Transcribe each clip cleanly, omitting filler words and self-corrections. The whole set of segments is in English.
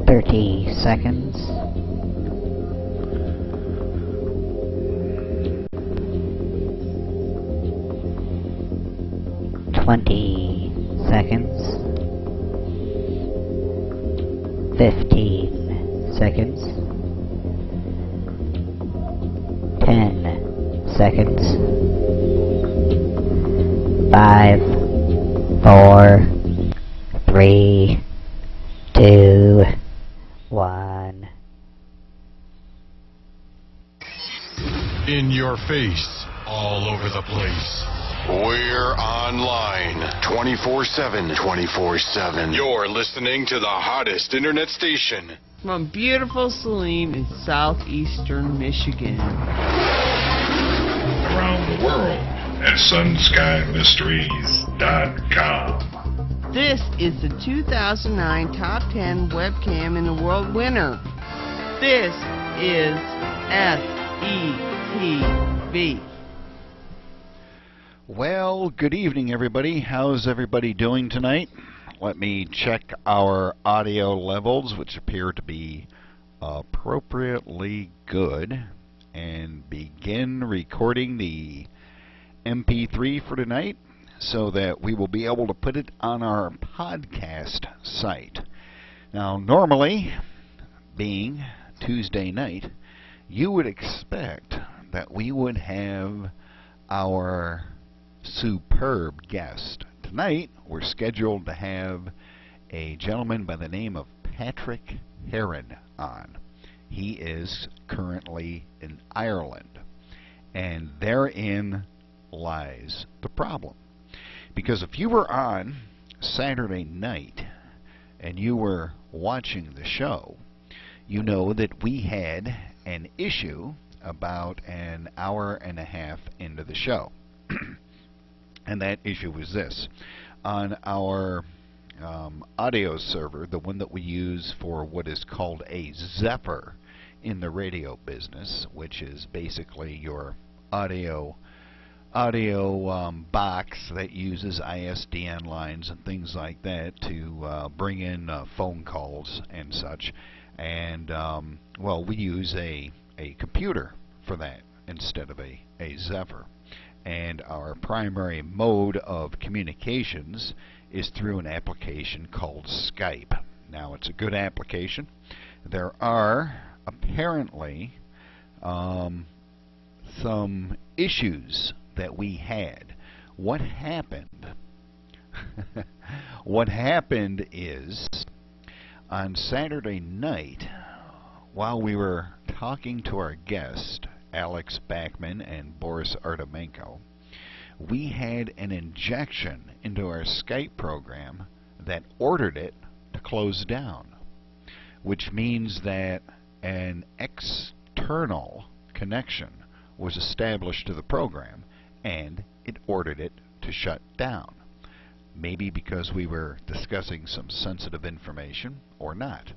30 seconds. 20 seconds. 15 seconds. 10 seconds. 5, 4, 3, 2, 1. In your face, all over the place. We're online 24/7. 24/7. You're listening to the hottest internet station. From beautiful Saline in southeastern Michigan. Around the world at sunsky.mysteries.com. This is the 2009 Top 10 Webcam in the World winner. This is SETV. Well, good evening, everybody. How's everybody doing tonight? Let me check our audio levels, which appear to be appropriately good, and begin recording the MP3 for tonight so that we will be able to put it on our podcast site. Now, normally, being Tuesday night, you would expect that we would have our superb guest. Tonight, we're scheduled to have a gentleman by the name of Patrick Heron on. He is currently in Ireland, and therein lies the problem. Because if you were on Saturday night and you were watching the show, you know that we had an issue about an hour and a half into the show. And that issue was this. On our audio server, the one that we use for what is called a Zephyr in the radio business, which is basically your audio box that uses ISDN lines and things like that to bring in phone calls and such. And, well, we use a computer for that instead of a Zephyr. And our primary mode of communications is through an application called Skype. Now, it's a good application. There are apparently some issues that we had. What happened? What happened is on Saturday night, while we were talking to our guest, Alex Backman and Boris Artemenko, we had an injection into our Skype program that ordered it to close down, which means that an external connection was established to the program and it ordered it to shut down. Maybe because we were discussing some sensitive information or not.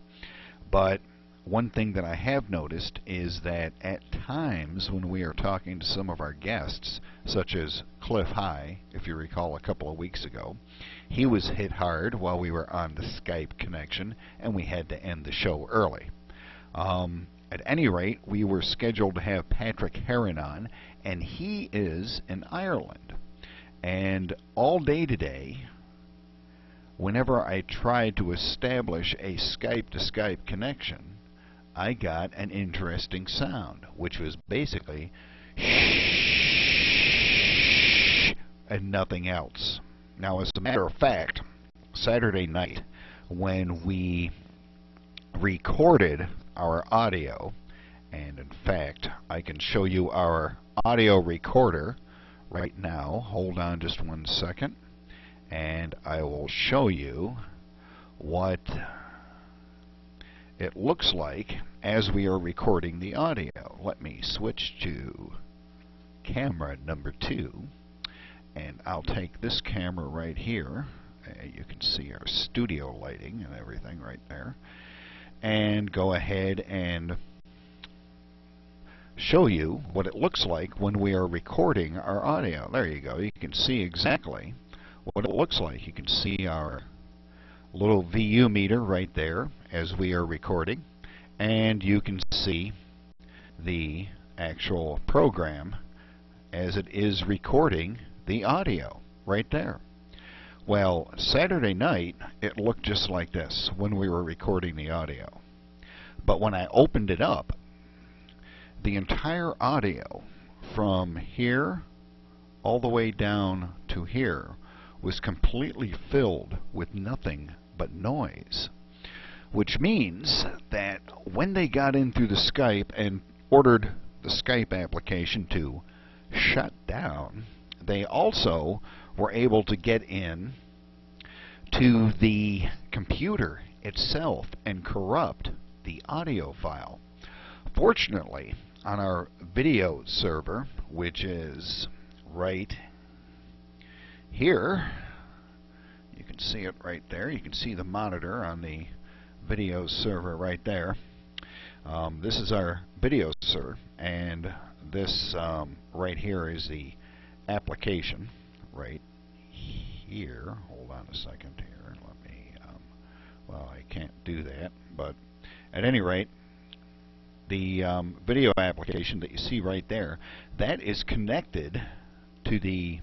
But one thing that I have noticed is that at times when we are talking to some of our guests, such as Cliff High, if you recall a couple of weeks ago, he was hit hard while we were on the Skype connection and we had to end the show early. At any rate, we were scheduled to have Patrick Heron on, and he is in Ireland. And all day today, whenever I tried to establish a Skype-to-Skype connection, I got an interesting sound, which was basically shh and nothing else. Now, as a matter of fact, Saturday night, when we recorded our audio, and in fact, I can show you our audio recorder right now. Hold on just one second, and I will show you what it looks like as we are recording the audio. Let me switch to camera number 2, and I'll take this camera right here. You can see our studio lighting and everything right there, and go ahead and show you what it looks like when we are recording our audio. There you go. You can see exactly what it looks like. You can see our little VU meter right there, as we are recording, and you can see the actual program as it is recording the audio right there. Well, Saturday night it looked just like this when we were recording the audio. But when I opened it up, the entire audio from here all the way down to here was completely filled with nothing but noise. Which means that when they got in through the Skype and ordered the Skype application to shut down, they also were able to get in to the computer itself and corrupt the audio file. Fortunately, on our video server, which is right here, you can see it right there. You can see the monitor on the video server right there. This is our video server, and this right here is the application right here. Hold on a second here. Let me, well, I can't do that, but at any rate, the video application that you see right there, that is connected to the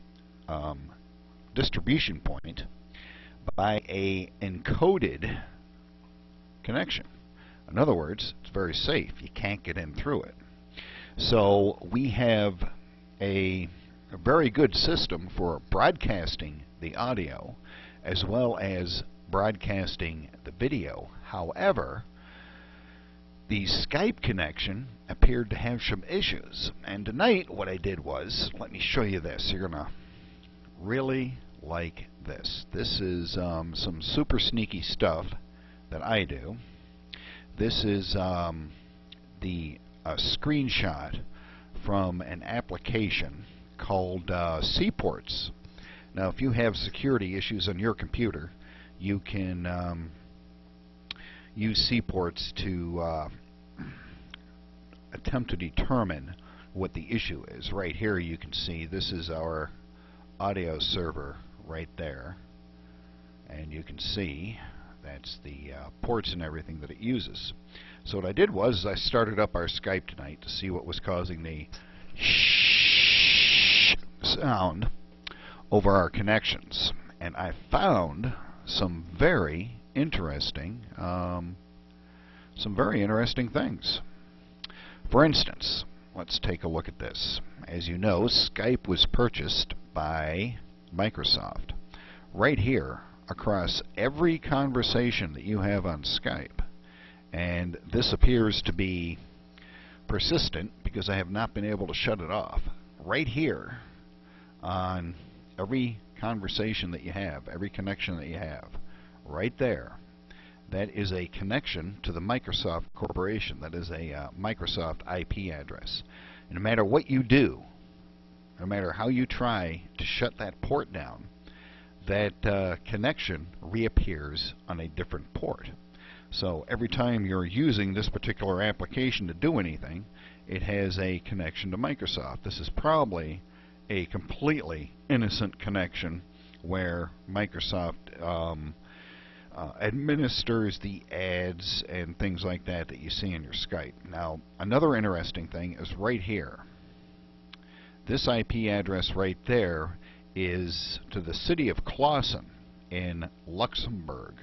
distribution point by a encoded connection. In other words, it's very safe. You can't get in through it. So we have a very good system for broadcasting the audio as well as broadcasting the video. However, the Skype connection appeared to have some issues. And tonight what I did was, let me show you this. You're going to really like this. This is some super sneaky stuff that I do. This is the screenshot from an application called Seaports. Now, if you have security issues on your computer, you can use Seaports to attempt to determine what the issue is. Right here you can see this is our audio server right there, and you can see that's the ports and everything that it uses. So what I did was I started up our Skype tonight to see what was causing the sound over our connections, and I found some very interesting things. For instance, let's take a look at this. As you know, Skype was purchased by Microsoft. Right here, across every conversation that you have on Skype, and this appears to be persistent because I have not been able to shut it off. Right here, on every conversation that you have, every connection that you have, right there, that is a connection to the Microsoft Corporation. That is a Microsoft IP address. And no matter what you do, no matter how you try to shut that port down, that connection reappears on a different port. So every time you're using this particular application to do anything, it has a connection to Microsoft. This is probably a completely innocent connection where Microsoft administers the ads and things like that that you see in your Skype. Now, another interesting thing is right here. This IP address right there is to the city of Clausen in Luxembourg.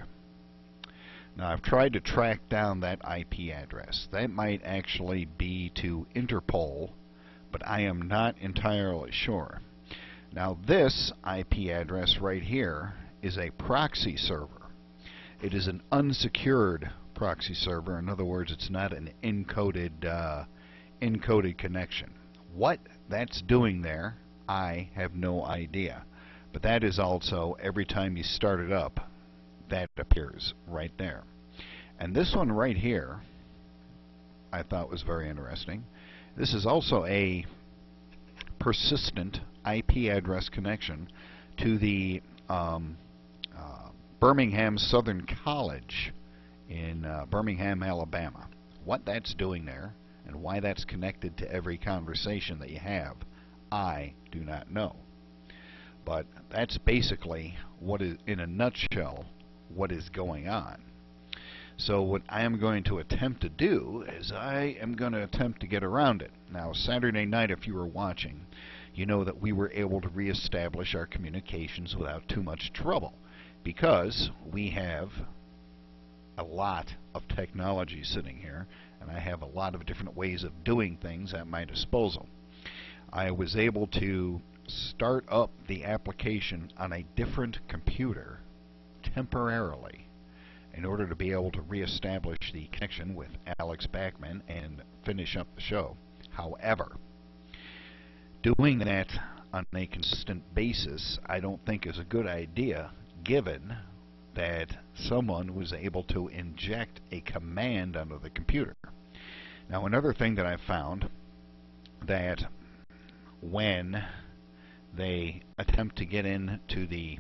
Now, I've tried to track down that IP address. That might actually be to Interpol, but I am not entirely sure. Now, this IP address right here is a proxy server. It is an unsecured proxy server. In other words, it's not an encoded connection. What that's doing there, I have no idea. But that is also, every time you start it up, that appears right there. And this one right here, I thought was very interesting. This is also a persistent IP address connection to the Birmingham Southern College in Birmingham, Alabama. What that's doing there and why that's connected to every conversation that you have, I do not know. But that's basically what is, in a nutshell, what is going on. So what I am going to attempt to do is I am going to attempt to get around it. Now, Saturday night, if you were watching, you know that we were able to reestablish our communications without too much trouble, because we have a lot of technology sitting here, and I have a lot of different ways of doing things at my disposal. I was able to start up the application on a different computer temporarily in order to be able to reestablish the connection with Alex Bachman and finish up the show. However, doing that on a consistent basis I don't think is a good idea, given that someone was able to inject a command onto the computer. Now, another thing that I found, that when they attempt to get into the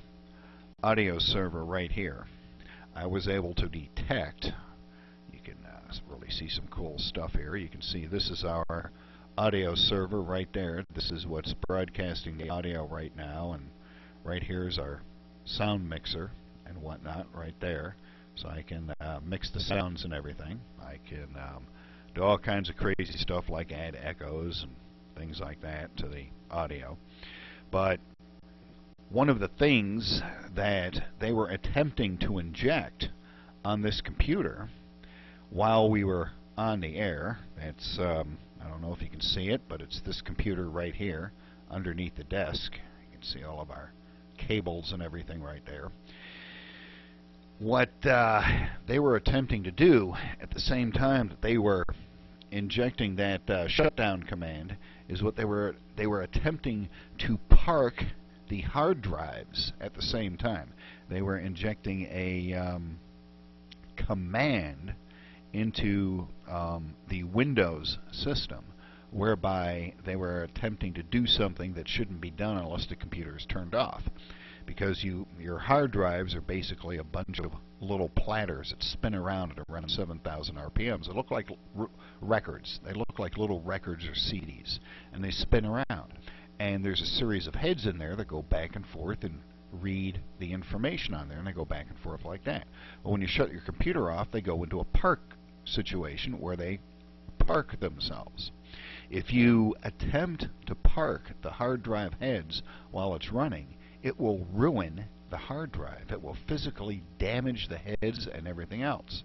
audio server right here, I was able to detect, you can really see some cool stuff here. You can see this is our audio server right there. This is what's broadcasting the audio right now, and right here is our sound mixer and whatnot right there. So I can mix the sounds and everything. I can do all kinds of crazy stuff like add echoes and things like that to the audio. But one of the things that they were attempting to inject on this computer while we were on the air, it's I don't know if you can see it, but it's this computer right here underneath the desk. You can see all of our cables and everything right there. What they were attempting to do at the same time that they were injecting that shutdown command is what they were attempting to park the hard drives at the same time. They were injecting a command into the Windows system, whereby they were attempting to do something that shouldn't be done unless the computer is turned off. Because your hard drives are basically a bunch of little platters that spin around at around 7,000 RPMs. They look like records. They look like little records or CDs, and they spin around. And there's a series of heads in there that go back and forth and read the information on there, and they go back and forth like that. But when you shut your computer off, they go into a park situation where they park themselves. If you attempt to park the hard drive heads while it's running, it will ruin the hard drive. It will physically damage the heads and everything else.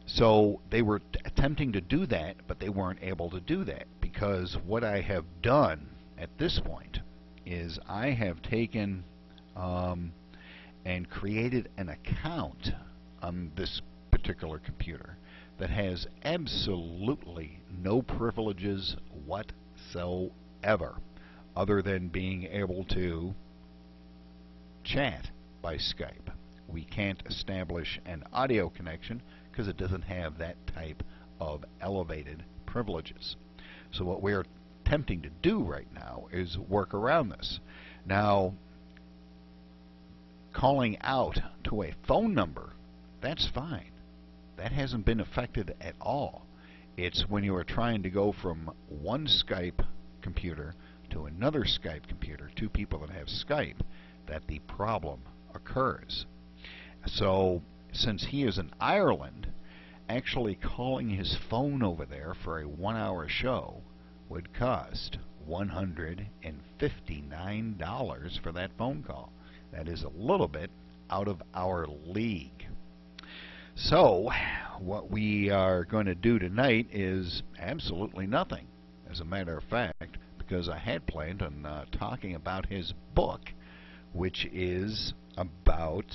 So they were attempting to do that, but they weren't able to do that, because what I have done at this point is I have taken and created an account on this particular computer that has absolutely no privileges whatsoever, other than being able to chat by Skype. We can't establish an audio connection because it doesn't have that type of elevated privileges. So what we're attempting to do right now is work around this. Now, calling out to a phone number, that's fine. That hasn't been affected at all. It's when you are trying to go from one Skype computer to another Skype computer, two people that have Skype, that the problem occurs. So since he is in Ireland, actually calling his phone over there for a 1-hour show would cost $159 for that phone call. That is a little bit out of our league. So what we are going to do tonight is absolutely nothing. As a matter of fact, because I had planned on talking about his book, which is about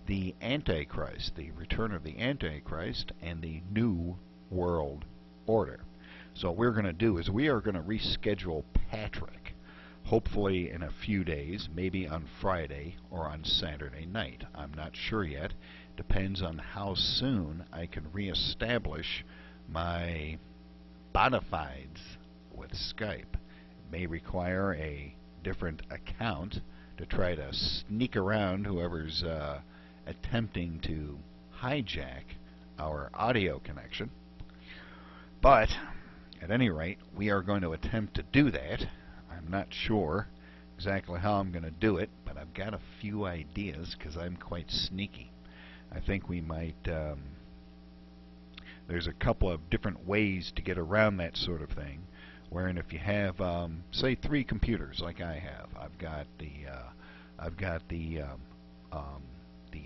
the Antichrist, the return of the Antichrist, and the New World Order. So what we're going to do is we are going to reschedule Patrick, hopefully in a few days, maybe on Friday or on Saturday night. I'm not sure yet. Depends on how soon I can reestablish my bona fides with Skype. It may require a different account to try to sneak around whoever's attempting to hijack our audio connection. But at any rate, we are going to attempt to do that. I'm not sure exactly how I'm going to do it, but I've got a few ideas because I'm quite sneaky. I think we might, there's a couple of different ways to get around that sort of thing, wherein if you have, say, 3 computers like I have, I've got the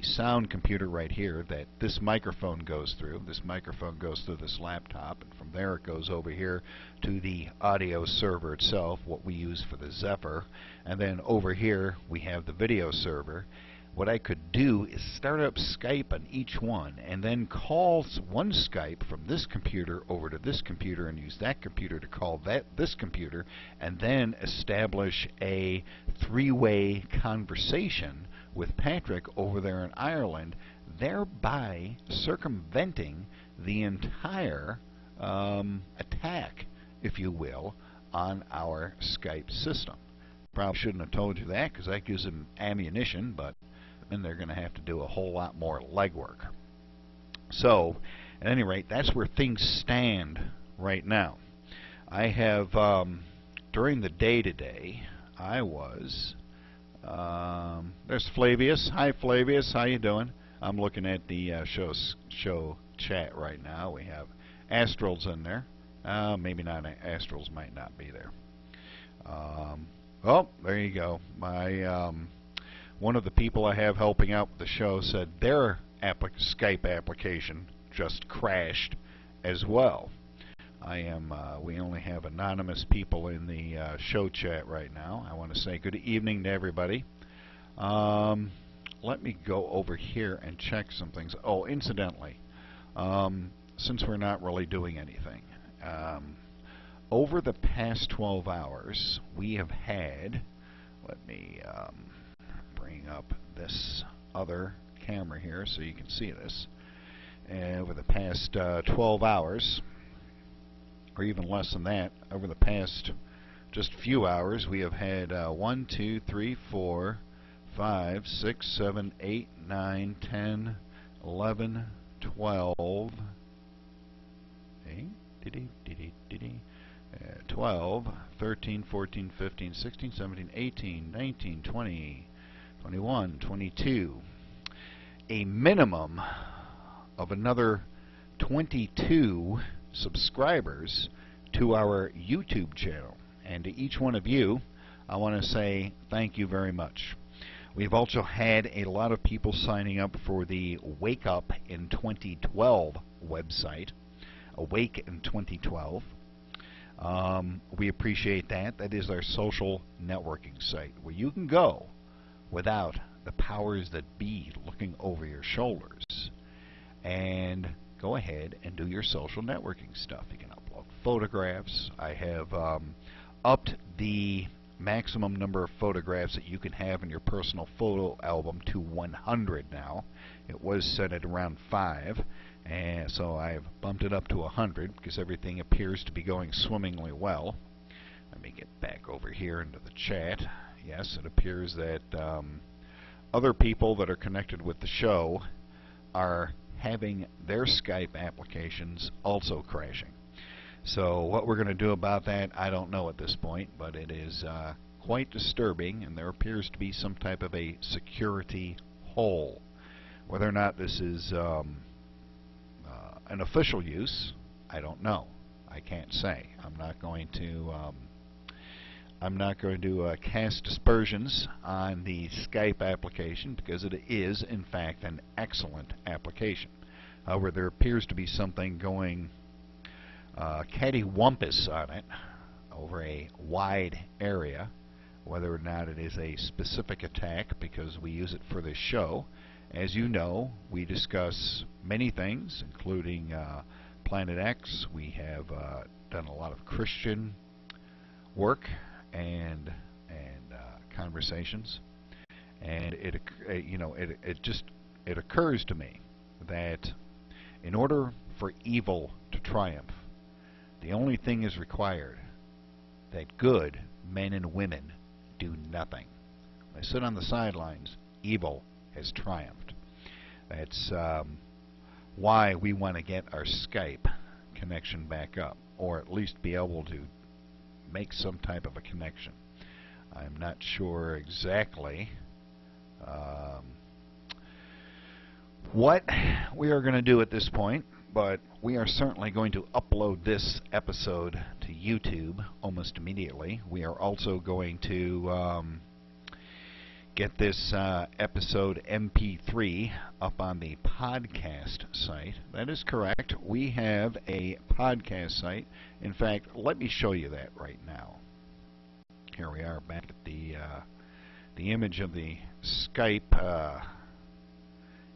sound computer right here that this microphone goes through. This microphone goes through this laptop, and from there it goes over here to the audio server itself, what we use for the Zephyr, and then over here we have the video server. What I could do is start up Skype on each one and then call one Skype from this computer over to this computer and use that computer to call this computer, and then establish a 3-way conversation with Patrick over there in Ireland, thereby circumventing the entire attack, if you will, on our Skype system. Probably shouldn't have told you that because that gives them ammunition, but then they're going to have to do a whole lot more legwork. So, at any rate, that's where things stand right now. I have, during the day today, I was, there's Flavius. Hi, Flavius. How you doing? I'm looking at the show chat right now. We have Astrals in there. Maybe not. Astrals might not be there. Oh, there you go. My one of the people I have helping out with the show said their Skype application just crashed as well. We only have anonymous people in the show chat right now. I want to say good evening to everybody. Let me go over here and check some things. Oh, incidentally, since we're not really doing anything, over the past 12 hours, we have had, let me bring up this other camera here so you can see this. Over the past 12 hours, or even less than that, over the past just few hours, we have had 1, 2, 3, 4, 5, 6, 7, 8, 9, 10, 11, 12, 12, 13, 14, 15, 16, 17, 18, 19, 20, 21, 22. A minimum of another 22 subscribers to our YouTube channel. And to each one of you, I want to say thank you very much. We've also had a lot of people signing up for the Wake Up in 2012 website. Awake in 2012. We appreciate that. That is our social networking site where you can go without the powers that be looking over your shoulders and go ahead and do your social networking stuff. You can upload photographs. I have upped the maximum number of photographs that you can have in your personal photo album to 100 now. It was set at around 5, and so I've bumped it up to 100 because everything appears to be going swimmingly well. Let me get back over here into the chat. Yes, it appears that other people that are connected with the show are having their Skype applications also crashing. So what we're going to do about that, I don't know at this point, but it is quite disturbing, and there appears to be some type of a security hole. Whether or not this is an official use, I don't know. I can't say. I'm not going to cast aspersions on the Skype application because it is, in fact, an excellent application. However, there appears to be something going cattywampus on it over a wide area. Whether or not it is a specific attack because we use it for this show. As you know, we discuss many things, including Planet X. We have done a lot of Christian work and conversations, and it occurs to me that in order for evil to triumph, the only thing is required that good men and women do nothing. They sit on the sidelines. Evil has triumphed. That's why we want to get our Skype connection back up, or at least be able to make some type of a connection. I'm not sure exactly what we are going to do at this point, but we are certainly going to upload this episode to YouTube almost immediately. We are also going to get this episode MP3 up on the podcast site. That is correct. We have a podcast site. In fact, let me show you that right now. Here we are back at the image of the Skype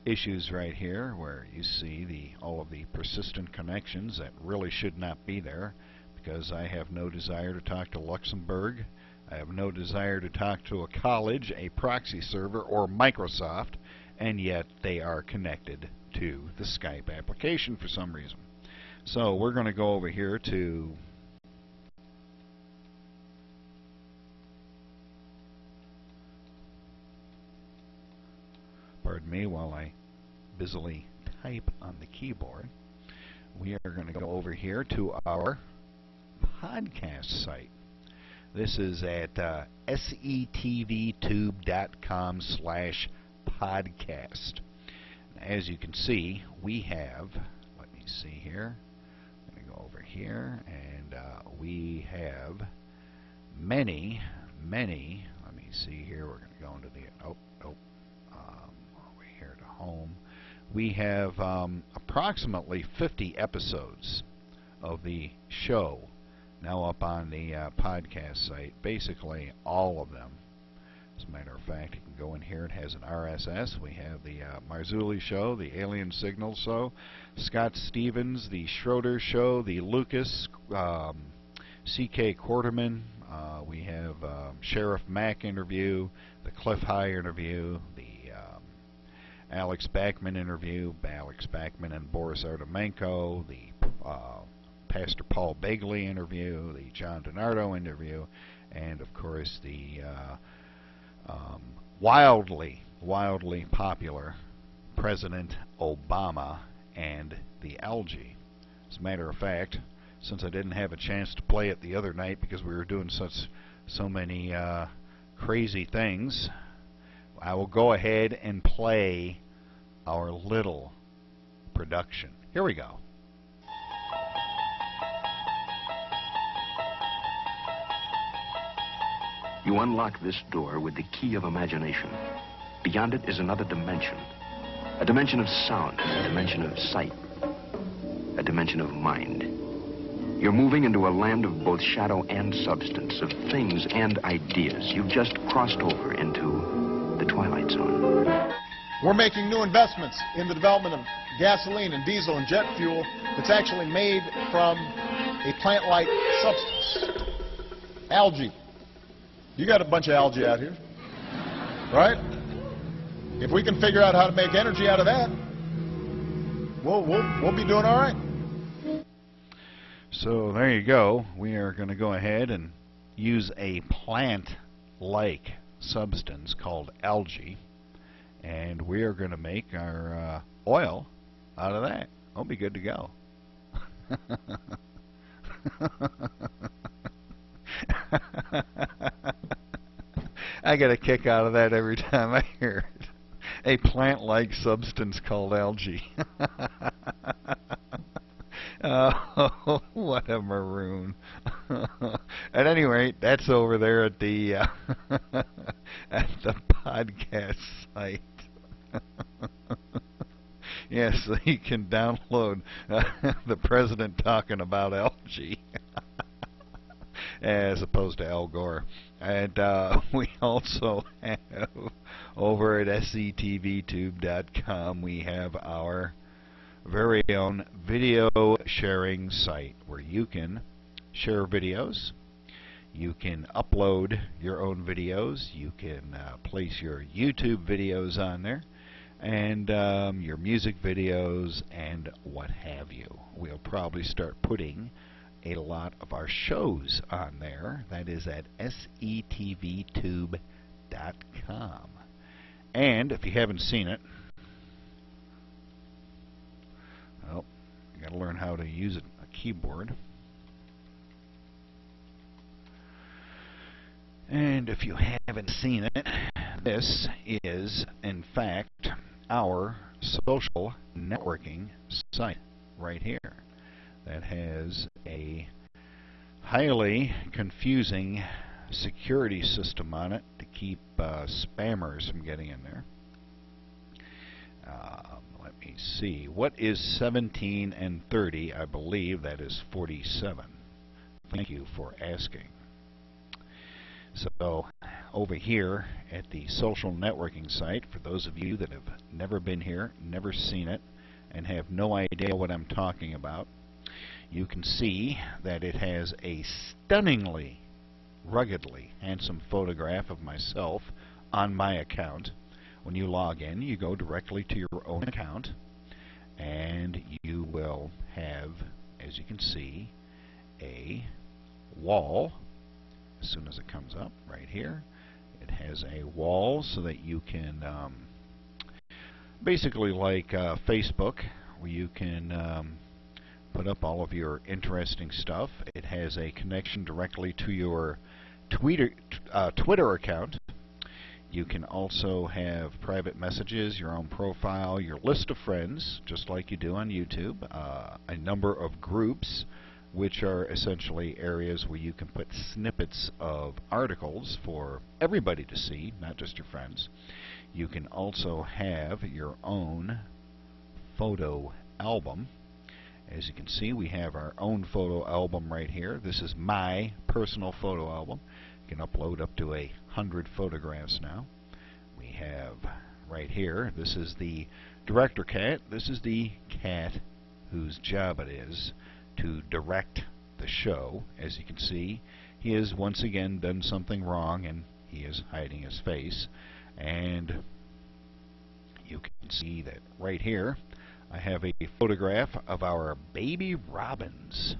issues right here, where you see all of the persistent connections that really should not be there, because I have no desire to talk to Luxembourg. I have no desire to talk to a college, a proxy server, or Microsoft, and yet they are connected to the Skype application for some reason. So we're going to go over here to pardon me while I busily type on the keyboard. We are going to go over here to our podcast site. This is at setvtube.com/podcast. As you can see, we have, let me see here, I'm going to go over here, and we have many, let me see here, we're going to go into the, over here to home. We have approximately 50 episodes of the show now up on the podcast site, basically all of them. As a matter of fact, you can go in here, it has an RSS. We have the Marzulli Show, the Alien Signal Show, Scott Stevens, the Schroeder Show, the Lucas, C.K. Quarterman, we have Sheriff Mack interview, the Cliff High interview, the Alex Bachman interview, Alex Bachman and Boris Artemenko, the Pastor Paul Begley interview, the John DiNardo interview, and of course the wildly popular President Obama and the algae. As a matter of fact, since I didn't have a chance to play it the other night because we were doing so many crazy things, I will go ahead and play our little production. Here we go. You unlock this door with the key of imagination. Beyond it is another dimension. A dimension of sound, a dimension of sight, a dimension of mind. You're moving into a land of both shadow and substance, of things and ideas. You've just crossed over into the Twilight Zone. We're making new investments in the development of gasoline and diesel and jet fuel that's actually made from a plant-like substance. Algae. You got a bunch of algae out here, right? If we can figure out how to make energy out of that, we'll be doing all right. So there you go. We are going to go ahead and use a plant-like substance called algae, and we are going to make our oil out of that. We'll be good to go. I get a kick out of that every time I hear it. A plant-like substance called algae. Oh, what a maroon. At any rate, that's over there at the at the podcast site. Yes, so you can download the president talking about algae. As opposed to Al Gore. And we also have over at setvtube.com, we have our very own video sharing site where you can share videos, you can upload your own videos, you can place your YouTube videos on there, and your music videos and what have you. We'll probably start putting a lot of our shows on there. That is at setvtube.com. And if you haven't seen it, well, you got to learn how to use a keyboard. And if you haven't seen it, this is, in fact, our social networking site right here that has a highly confusing security system on it to keep spammers from getting in there. Let me see. What is 17 and 30? I believe that is 47. Thank you for asking. So over here at the social networking site, for those of you that have never been here, never seen it, and have no idea what I'm talking about, you can see that it has a stunningly, ruggedly handsome photograph of myself on my account. When you log in, you go directly to your own account, and you will have, as you can see, a wall. As soon as it comes up right here, it has a wall so that you can basically like Facebook, where you can put up all of your interesting stuff. It has a connection directly to your Twitter account. You can also have private messages, your own profile, your list of friends, just like you do on YouTube, a number of groups, which are essentially areas where you can put snippets of articles for everybody to see, not just your friends. You can also have your own photo album. As you can see, we have our own photo album right here. This is my personal photo album. You can upload up to 100 photographs now. We have right here, this is the director cat. This is the cat whose job it is to direct the show. As you can see, he has once again done something wrong, and he is hiding his face. And you can see that right here I have a photograph of our baby robins.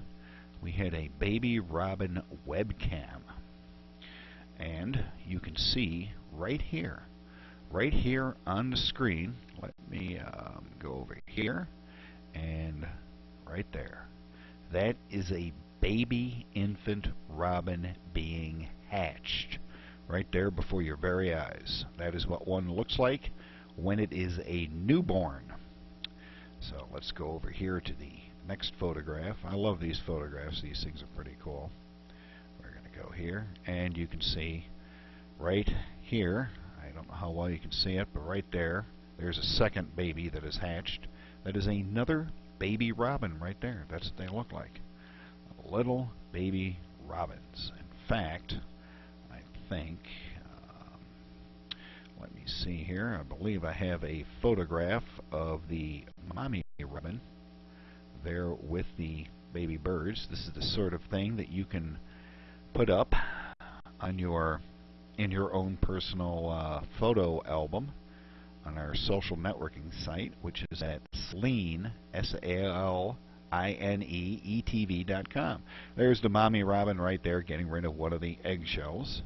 We had a baby robin webcam, and you can see right here on the screen, let me go over here, and right there, that is a baby infant robin being hatched right there before your very eyes. That is what one looks like when it is a newborn. So let's go over here to the next photograph. I love these photographs. These things are pretty cool. We're going to go here, and you can see right here, I don't know how well you can see it, but right there, there's a second baby that is hatched. That is another baby robin right there. That's what they look like. Little baby robins. In fact, I think, let me see here, I believe I have a photograph of the mommy robin there with the baby birds. This is the sort of thing that you can put up on in your own personal photo album on our social networking site, which is at Saline, SALINEETV.com. There's the mommy robin right there getting rid of one of the eggshells.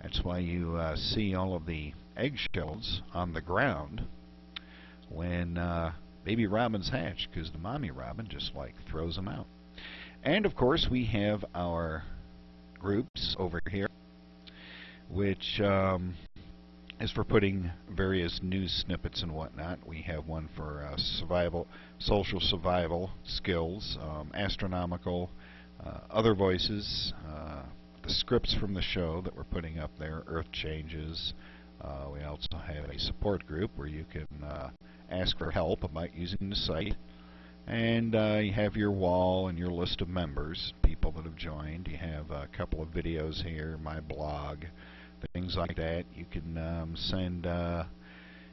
That's why you see all of the eggshells on the ground when baby robins hatch, because the mommy robin just like throws them out. And of course we have our groups over here, which is for putting various news snippets and whatnot. We have one for social survival skills, astronomical, other voices, the scripts from the show that we're putting up there, Earth Changes. We also have a support group where you can ask for help about using the site. And you have your wall and your list of members, people that have joined. You have a couple of videos here, my blog, things like that. You can send,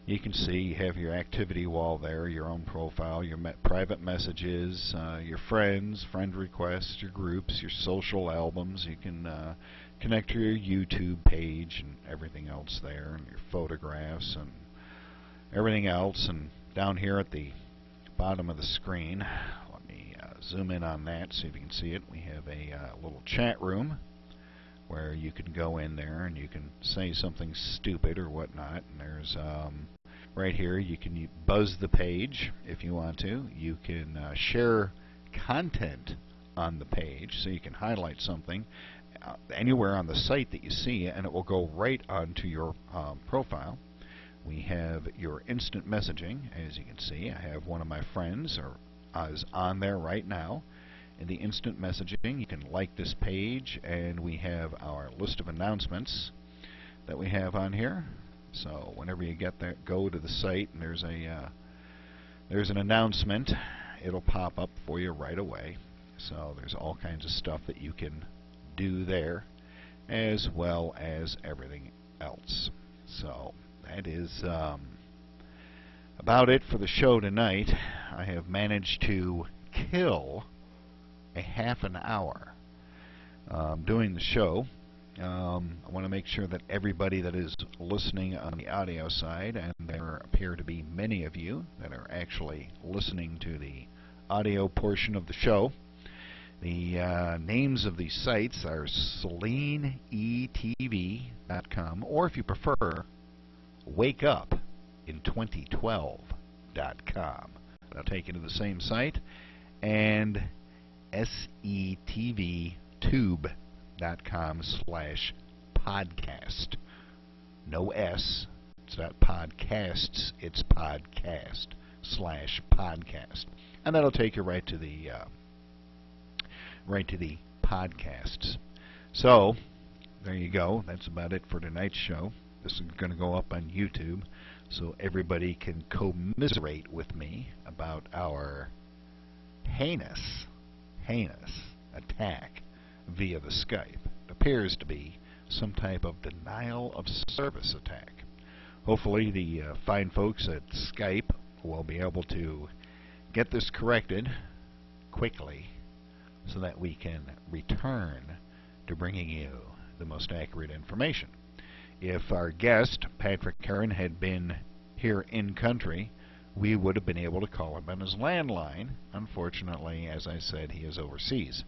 you can see, you have your activity wall there, your own profile, your private messages, your friends, friend requests, your groups, your social albums. You can connect to your YouTube page and everything else there, and your photographs and everything else. And down here at the bottom of the screen, let me zoom in on that so you can see it. We have a little chat room where you can go in there and you can say something stupid or whatnot. And there's right here, you can buzz the page if you want to. You can share content on the page, so you can highlight something anywhere on the site that you see, and it will go right onto your profile. We have your instant messaging. As you can see, I have one of my friends is on there right now. In the instant messaging, you can like this page, and we have our list of announcements that we have on here. So whenever you get there, go to the site, and there's an announcement. It'll pop up for you right away. So there's all kinds of stuff that you can do there, as well as everything else. So that is about it for the show tonight. I have managed to kill a half an hour doing the show. I want to make sure that everybody that is listening on the audio side, and there appear to be many of you that are actually listening to the audio portion of the show. The names of these sites are SeleneETV.com, or if you prefer, WakeUpIn2012.com. That'll take you to the same site, and SETVTube.com/podcast. No S. It's not podcasts. It's podcast/podcast, and that'll take you right to the podcasts. So there you go. That's about it for tonight's show. This is going to go up on YouTube, so everybody can commiserate with me about our heinous attack via the Skype. It appears to be some type of denial of service attack. Hopefully the fine folks at Skype will be able to get this corrected quickly so that we can return to bringing you the most accurate information. If our guest, Patrick Curran, had been here in country, we would have been able to call him on his landline. Unfortunately, as I said, he is overseas.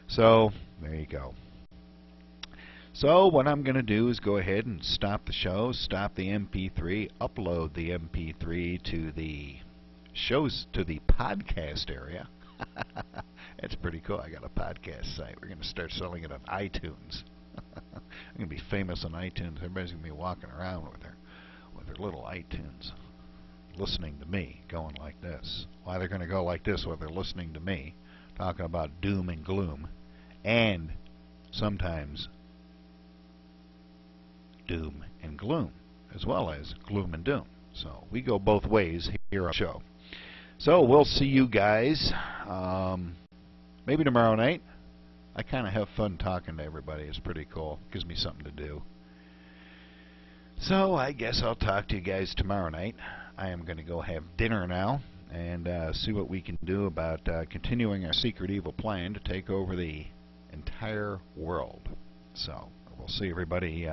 So, there you go. So, what I'm going to do is go ahead and stop the show, stop the MP3, upload the MP3 to the podcast area. That's pretty cool. I got a podcast site. We're going to start selling it on iTunes. I'm going to be famous on iTunes. Everybody's going to be walking around with their little iTunes, listening to me, going like this. Why they're going to go like this while they're listening to me, talking about doom and gloom, and sometimes doom and gloom, as well as gloom and doom. So we go both ways here on the show. So we'll see you guys maybe tomorrow night. I kind of have fun talking to everybody. It's pretty cool. Gives me something to do. So I guess I'll talk to you guys tomorrow night. I am going to go have dinner now and see what we can do about continuing our secret evil plan to take over the entire world. So we'll see everybody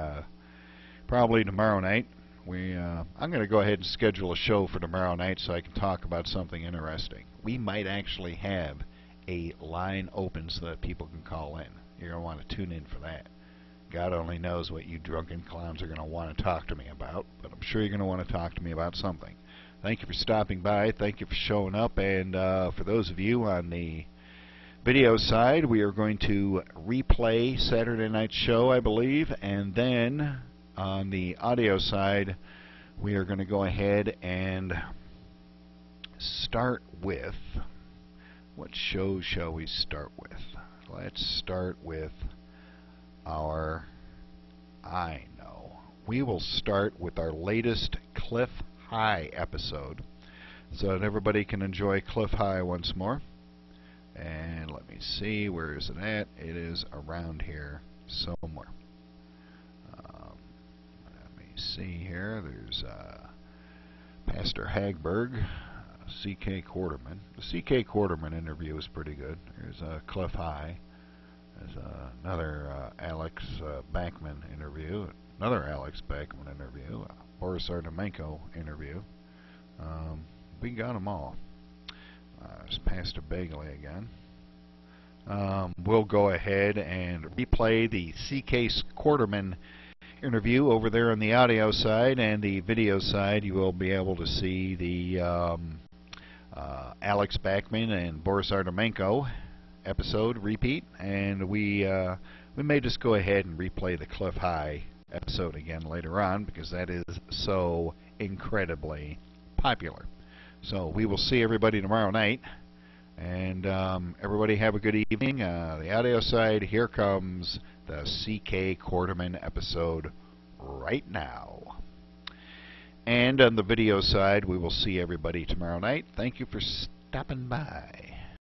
probably tomorrow night. I'm going to go ahead and schedule a show for tomorrow night so I can talk about something interesting. We might actually have a line open so that people can call in. You're going to want to tune in for that. God only knows what you drunken clowns are going to want to talk to me about, but I'm sure you're going to want to talk to me about something. Thank you for stopping by. Thank you for showing up. And for those of you on the video side, we are going to replay Saturday night's show, I believe, and then on the audio side, we are going to go ahead and start with, what show shall we start with? Let's start with we will start with our latest Cliff High episode so that everybody can enjoy Cliff High once more. And let me see, where is it at? It is around here somewhere. Let me see here. There's Pastor Hagberg, C.K. Quarterman. The C.K. Quarterman interview is pretty good. There's Cliff High. There's another Alex Bachman interview. Another Alex Bachman interview. Boris Artemenko interview. We got them all. It's Pastor Bagley again. We'll go ahead and replay the C.K. Quarterman interview over there on the audio side, and the video side you will be able to see the Alex Bachman and Boris Artemenko episode repeat, and we We may just go ahead and replay the Cliff High episode again later on because that is so incredibly popular. So we will see everybody tomorrow night. And everybody have a good evening. The audio side, here comes the C.K. Quarterman episode right now. And on the video side, we will see everybody tomorrow night. Thank you for stopping by.